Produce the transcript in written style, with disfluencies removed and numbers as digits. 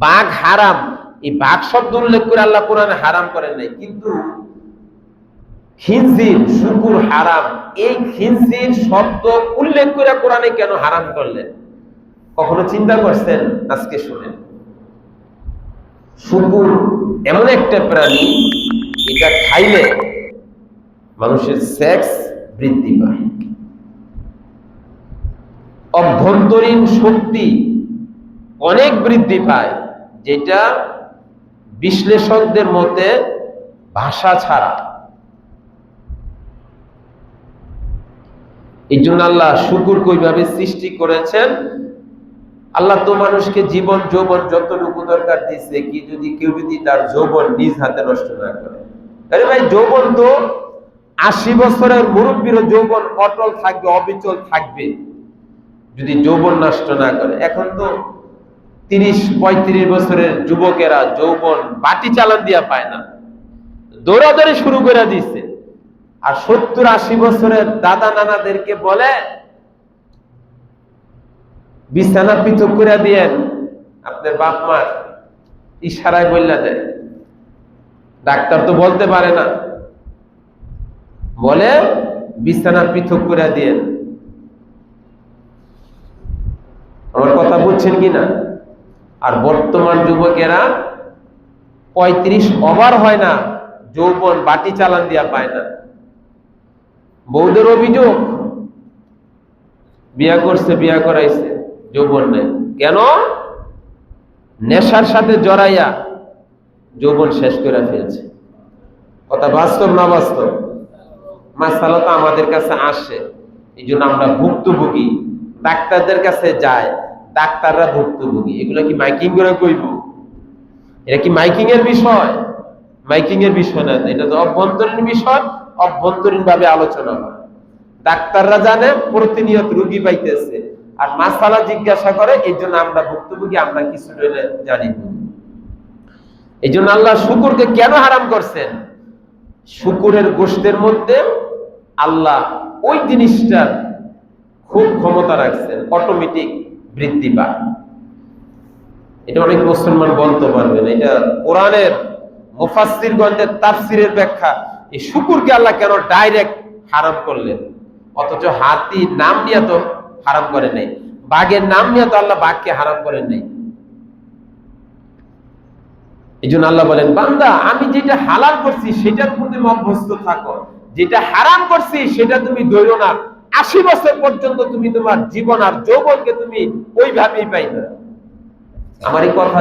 বাঘ হারাম, এই বাঘ শব্দ উল্লেখ করে আল্লাহ কোরআনে হারাম করেন নাই, কিন্তু খিনজির শুকুর হারাম, এই খিনজির শব্দ উল্লেখ করে কোরআনে কেন হারাম করলেন? কখনো চিন্তা করছেন? আজকে শুনেন। শুকুর এমন একটা প্রাণী, এটা খাইলে মানুষের সেক্স বৃদ্ধি পায়, অভ্যন্তরীণ শক্তি অনেক বৃদ্ধি পায়, যেটা বিশ্লেষকদের মতে ভাষা ছাড়া। এই জন্য আল্লাহ শুকুর কিভাবে সৃষ্টি করেছেন? আল্লাহ তো মানুষকে জীবন যৌবন যতটুকু দরকার দিচ্ছে, কি যদি কেউ যদি তার যৌবন নিজ হাতে নষ্ট না করে। আরে ভাই, যৌবন তো 80 বছরের মুরব্বীরও যৌবন অটল থাকবে, অবিচল থাকবে, যদি যৌবন নষ্ট না করে। এখন তো 30-35 বছরের যুবকেরা যৌবন বাটি চালান দিয়া পায় না, দৌড়াদৌড়ি শুরু করে দিচ্ছে। আর 70-80 বছরের দাদা নানাদেরকে বলে বিছানা পৃথক করে দিয়েন, আপনার বাপ মার ইশারায় বললা দেয়। ডাক্তার তো বলতে পারে না, বলে বিছানা পৃথক করে দিয়েন। আমার কথা বুঝছেন কিনা? আর বর্তমান যুবকেরা 35 ওভার হয় না, যৌবন বাটি চালান দিয়া পায় না। বউদের অভিযোগ, বিয়া করছে, বিয়া করাইছে, যৌবন নেই। কেন? নেশার সাথে জড়াইয়া যৌবন শেষ করে ফেলছে। কথা বাস্তব না বাস্তব? মাসালা তো আমাদের কাছে আসে, এই জন্য আমরা ভুক্তভোগী। ডাক্তারদের কাছে যায়, ডাক্তাররা ভুক্তভোগী। এগুলো কি মাইকিং করে কইব? এটা কি মাইকিং এর বিষয়? মাইকিং এর বিষয় না, এটা তো অভ্যন্তরীণ বিষয়, অভ্যন্তরীণ ভাবে আলোচনা হয়। ডাক্তাররা জানে প্রতিনিয়ত রোগী পাইতেছে, আর মাসালা জিজ্ঞাসা করে, এই জন্য আমরা ভুক্তভোগী, আমরা কিছু জানি। এই জন্য আল্লাহ শুকুরকে কেন হারাম করছেন? শুকুরের গোশতের মধ্যে আল্লাহ ওই জিনিসটার খুব ক্ষমতা রাখছেন, অটোমেটিক বৃদ্ধি পায়। এটা অনেক মুসলমান বলতে পারবেন, এটা কোরআনের মুফাসসিরগণের তাফসীরের ব্যাখ্যা। এই শুকুরকে আল্লাহ কেন ডাইরেক্ট হারাম করলেন? অথচ হাতির নাম নিয়ে তো হারাম করে নাই, বাঘের নাম নিয়ে তো আল্লাহ বাঘকে হারাম করেন নাই। এই জন্য আল্লাহ বলেন, বান্দা আমি যেটা হালাল করছি সেটার উপর তুমি অভ্যস্ত থাকো, যেটা হারাম করছি সেটা তুমি ধরো না। 80 বছর পর্যন্ত তুমি তোমার জীবন আর যৌবনকে তুমি ওইভাবেই পাইবে। আমার এই কথা